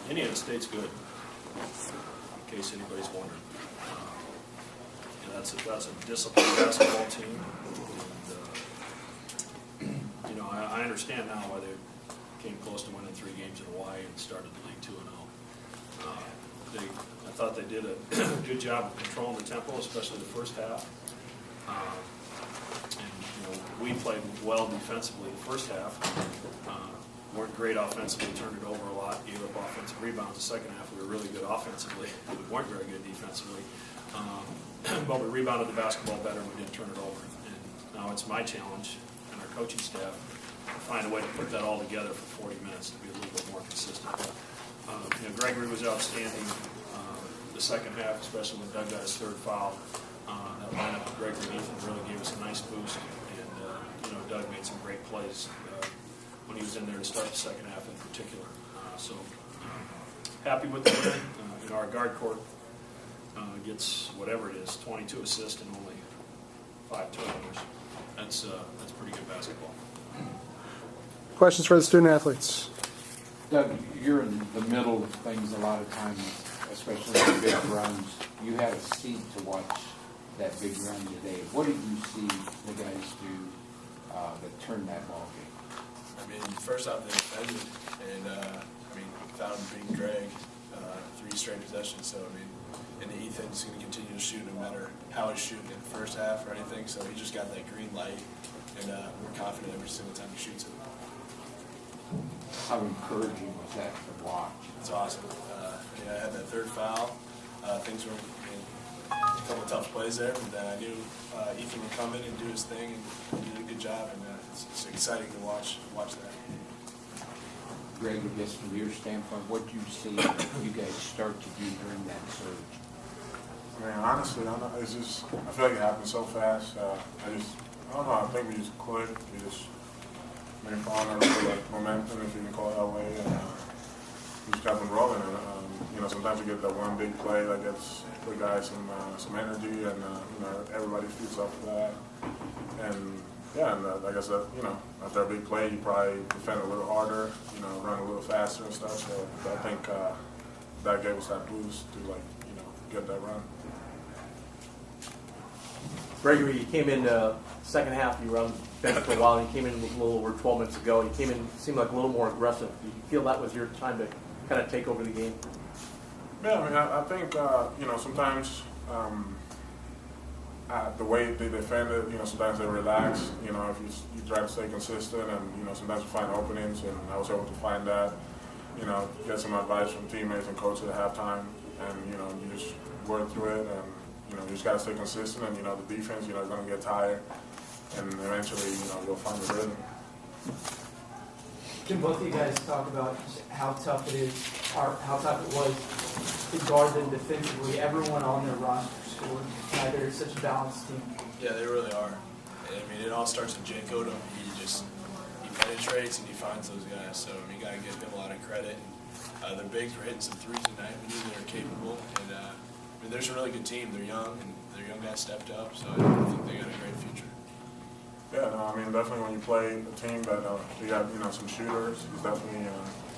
Indiana State's good, in case anybody's wondering. That's a disciplined basketball team. And, I understand now why they came close to winning 3 games in Hawaii and started the league 2-0. I thought they did a good job of controlling the tempo, especially the first half. We played well defensively the first half. Weren't great offensively, turned it over a lot, gave up offensive rebounds. The second half, we were really good offensively. We weren't very good defensively. But we rebounded the basketball better and we didn't turn it over. And now it's my challenge and our coaching staff to find a way to put that all together for 40 minutes to be a little bit more consistent. Gregory was outstanding the second half, especially when Doug got his 3rd foul. That lineup with Gregory and Ethan really gave us a nice boost. And, Doug made some great plays when he was in there to start the second half in particular. Happy with the win. Our guard court gets whatever it is, 22 assists and only 5 turnovers. That's pretty good basketball. Questions for the student athletes? Doug, you're in the middle of things a lot of times, especially in big runs. You had a seat to watch that big run today. What did you see the guys do that turned that ball game? First off, they defended, and without him being Greg, 3 straight possessions. So and Ethan's going to continue to shoot no matter how he's shooting in the first half or anything. So he just got that green light, and we're confident every single time he shoots it. How encouraging was that to watch? It's awesome. I had that 3rd foul. Things were a couple of tough plays there, but I knew Ethan would come in and do his thing, and he did a good job. And it's exciting to watch that. Greg, I guess from your standpoint, what do you see you guys start to do during that surge? Honestly, I don't know. It's just, I feel like it happened so fast. I don't know. I think we just clicked. We just found our momentum, if you can call it that way, and we just kept on rolling. And sometimes you get that one big play that gets the guys some energy, and everybody feeds off of that. And like I said, after a big play, you probably defend a little harder, run a little faster and stuff. So I think that gave us that boost to get that run. Gregory, you came in second half. You were on the bench for a while. And you came in a little over 12 minutes ago. You came in, seemed like a little more aggressive. Do you feel that was your time to kind of take over the game? Yeah, I think sometimes the way they defend it, sometimes they relax. If you try to stay consistent, and sometimes you find openings, and I was able to find that. Get some advice from teammates and coaches at halftime, and you just work through it, and you just got to stay consistent. And the defense, is going to get tired, and eventually, you'll find the rhythm. Can both of you guys talk about how tough it is, or how tough it was to guard them defensively? Everyone on their roster scored. They're such a balanced team. Yeah, they really are. It all starts with Jake Odom. He penetrates and he finds those guys. So you got to give him a lot of credit. And their bigs were hitting some threes tonight. We knew they were capable. And there's a really good team. They're young, and their young guys stepped up. So I think they got a great future. Yeah, definitely when you play a team that you have, some shooters, it definitely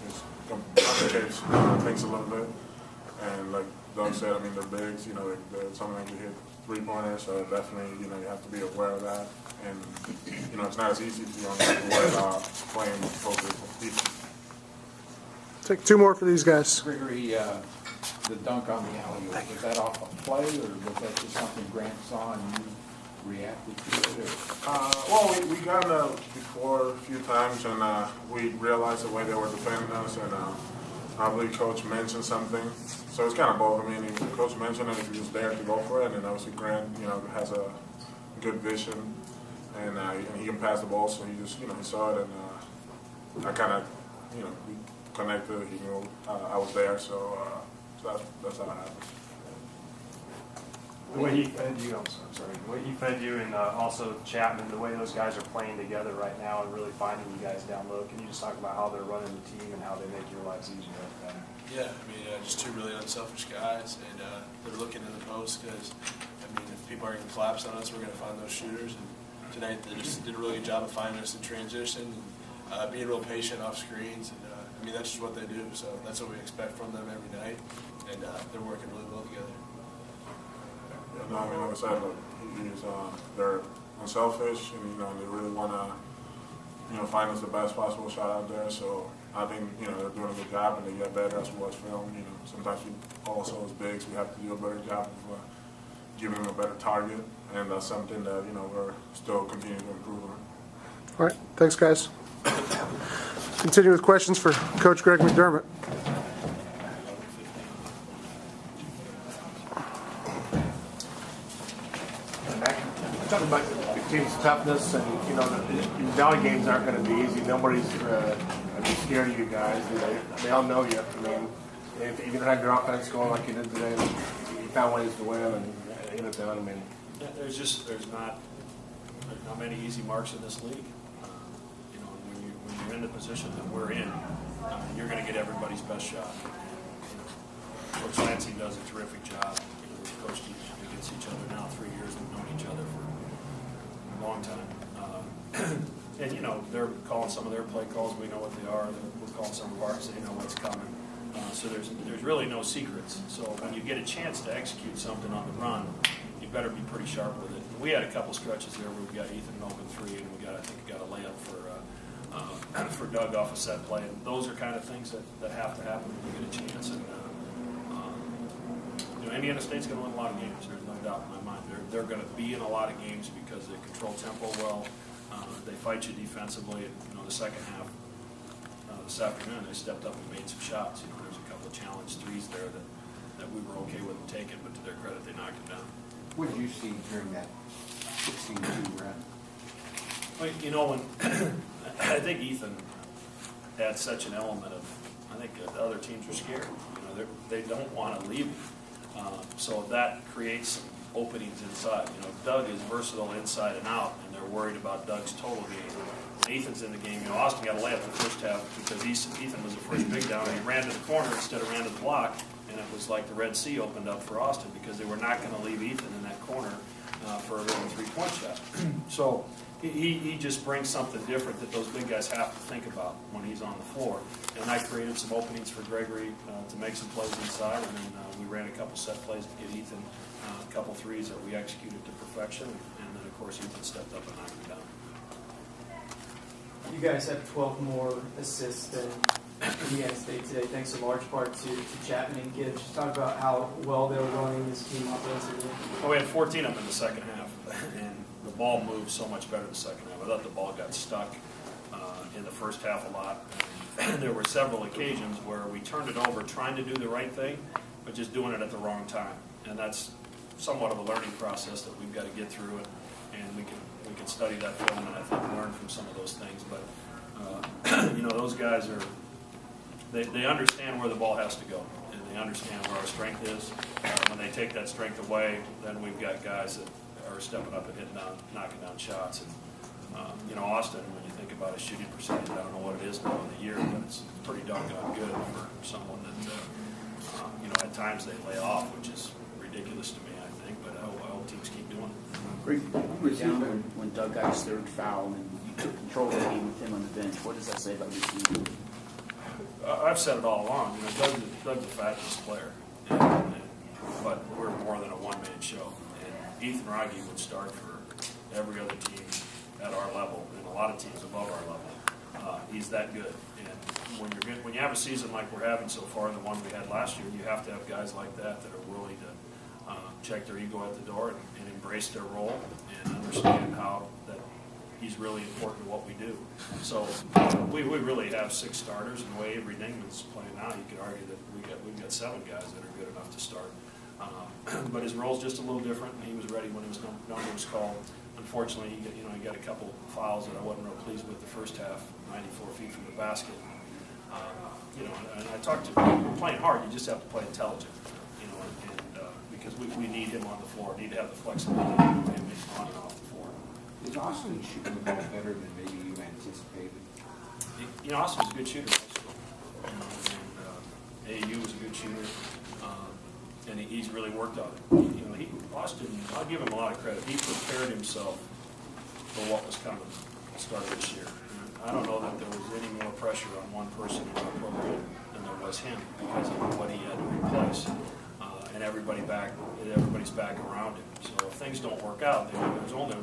just complicates things a little bit. And like Doug said, they're bigs, some of them can hit 3-pointers, so definitely, you have to be aware of that. And, it's not as easy if you don't have to worry about playing appropriate defense. Take 2 more for these guys. Gregory, the dunk on the alley, was that off a play, or was that just something Grant saw and you reacted to it? Well, we got before a few times, and we realized the way they were defending us, and I believe Coach mentioned something. So it's kind of both. If the coach mentioned it, if he was there to go for it, and obviously Grant, has a good vision, and he can pass the ball, so he just, he saw it, and I kind of, we connected. He knew I was there, so that's how it happened. The way he fed you, the way he fed you, and also Chapman, the way those guys are playing together right now and really finding you guys down low. Can you just talk about how they're running the team and how they make your lives easier? Yeah, just 2 really unselfish guys, and they're looking in the post because, if people are going to collapse on us, we're going to find those shooters. And tonight they just did a really good job of finding us in transition and being real patient off screens. And I mean, that's just what they do. So that's what we expect from them every night, and they're working really well together. Yeah, no, I mean, like I said, look, they're unselfish, and they really want to find us the best possible shot out there. So I think they're doing a good job, and they get better as we watch film. Sometimes we also as bigs, we have to do a better job of giving them a better target, and that's something that we're still continuing to improve on. All right, thanks, guys. Continue with questions for Coach Greg McDermott. Talking about the team's toughness, and these valley games aren't going to be easy. Nobody's scared of you guys. They all know you. I mean, if you don't have your offense going like you did today, you found ways to win and get it done. I mean, there's not many easy marks in this league. When you're in the position that we're in, you're going to get everybody's best shot. Coach Lansing does a terrific job. We've coached against each other now 3 years. We've known each other for a long time. And they're calling some of their play calls. We know what they are. We're calling some of ours. They know what's coming. So there's really no secrets. So when you get a chance to execute something on the run, you better be pretty sharp with it. We had a couple stretches there where we got Ethan in open three, and I think we got a layup for Doug off a set play. And those are kind of things that have to happen when you get a chance. And Indiana State's going to win a lot of games. There's no doubt in my mind. They're going to be in a lot of games because they control tempo well. They fight you defensively. And, the second half this afternoon, they stepped up and made some shots. There's a couple of challenge threes there that we were okay with them taking, but to their credit, they knocked them down. What did you see during that 16-2 run? Well, when I think Ethan had such an element of, I think the other teams are scared. They don't want to leave him. So that creates some openings inside. Doug is versatile inside and out, and they're worried about Doug's total game. When Ethan's in the game, Austin got a layup in the first half because Ethan was the first big down, and he ran to the corner instead of ran to the block, and it was like the Red Sea opened up for Austin because they were not going to leave Ethan in that corner for a little three-point shot. So he just brings something different that those big guys have to think about when he's on the floor. And that created some openings for Gregory to make some plays inside, and then we ran a couple set plays to get Ethan a couple threes that we executed to perfection, and then of course Ethan stepped up and knocked him down. You guys have 12 more assists than Indiana State today, thanks in large part to Chapman and Gibbs. Just talk about how well they were running this team offensively. Well, we had 14 of them in the second half, and the ball moved so much better in the second half. I thought the ball got stuck in the first half a lot. And there were several occasions where we turned it over trying to do the right thing, but just doing it at the wrong time. And that's somewhat of a learning process that we've got to get through, and we can study that film and I think learn from some of those things. But those guys they understand where the ball has to go, and they understand where our strength is. When they take that strength away, then we've got guys that are stepping up and knocking down shots. And Austin, when you think about his shooting percentage, I don't know what it is now in the year, but it's pretty doggone good for someone that at times they lay off, which is ridiculous to me, I think. But I hope teams keep doing it. Greg, you were down when Doug got his third foul, and you took control of the game with him on the bench. What does that say about your team? I've said it all along. Doug's a fabulous player, but we're more than a one-man show. And Ethan Raggi would start for every other team at our level, and a lot of teams above our level. He's that good. And when you have a season like we're having so far, the one we had last year, you have to have guys like that are willing to check their ego at the door and embrace their role and understand how that he's really important to what we do. So we really have 6 starters, and the way Avery Dingman's playing now, you could argue that we've got 7 guys that are good enough to start. But his role's just a little different, and he was ready when his number was called. Unfortunately, he got a couple fouls that I wasn't real pleased with the first half, 94 feet from the basket. And I talked to him, we're playing hard, you just have to play intelligent, because we need him on the floor, need to have the flexibility to move him on and off the floor. Is Austin shooting the ball better than maybe you anticipated? Austin's a good shooter. AAU was a good shooter, and he's really worked on it. Austin, I'll give him a lot of credit. He prepared himself for what was coming at the start of this year. I don't know that there was any more pressure on one person in our program than there was him because of what he had to replace. And everybody's back around him. So if things don't work out, there's only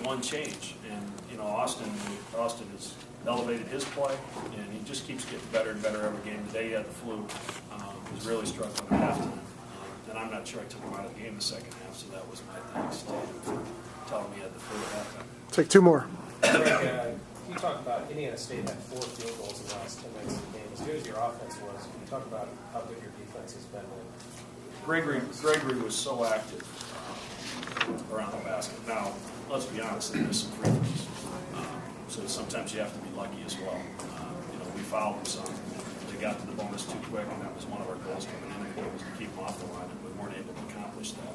one change. And you know, Austin has elevated his play, and he just keeps getting better and better every game. Today he had the flu. Was really struggling at halftime. And I'm not sure I took him out of the game the second half, so that was my thanks to him for telling me he had the flu at halftime. Take two more. Greg, you talked about Indiana State had 4 field goals in the last 10 minutes of the game. As good as your offense was, can you talk about how good your defense has been? Gregory was so active around the basket. Now, let's be honest, they missed some free throws. So sometimes you have to be lucky as well. You know, we fouled them some. They got to the bonus too quick, and that was one of our goals coming in there, was to keep them off the line, and we weren't able to accomplish that.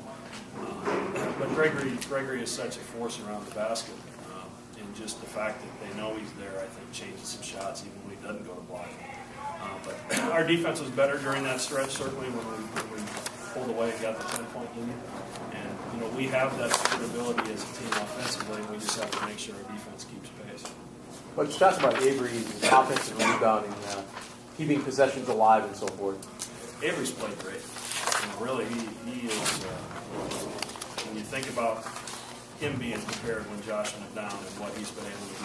But Gregory is such a force around the basket. And just the fact that they know he's there, I think, changes some shots even when he doesn't go to block. But our defense was better during that stretch, certainly when we pulled away and got the 10-point lead. And, you know, we have that ability as a team offensively, and we just have to make sure our defense keeps pace. Well, just talk about Avery's offensive rebounding, keeping possessions alive and so forth. Avery's played great. And really, he is, when you think about him being prepared when Josh went down and what he's been able to do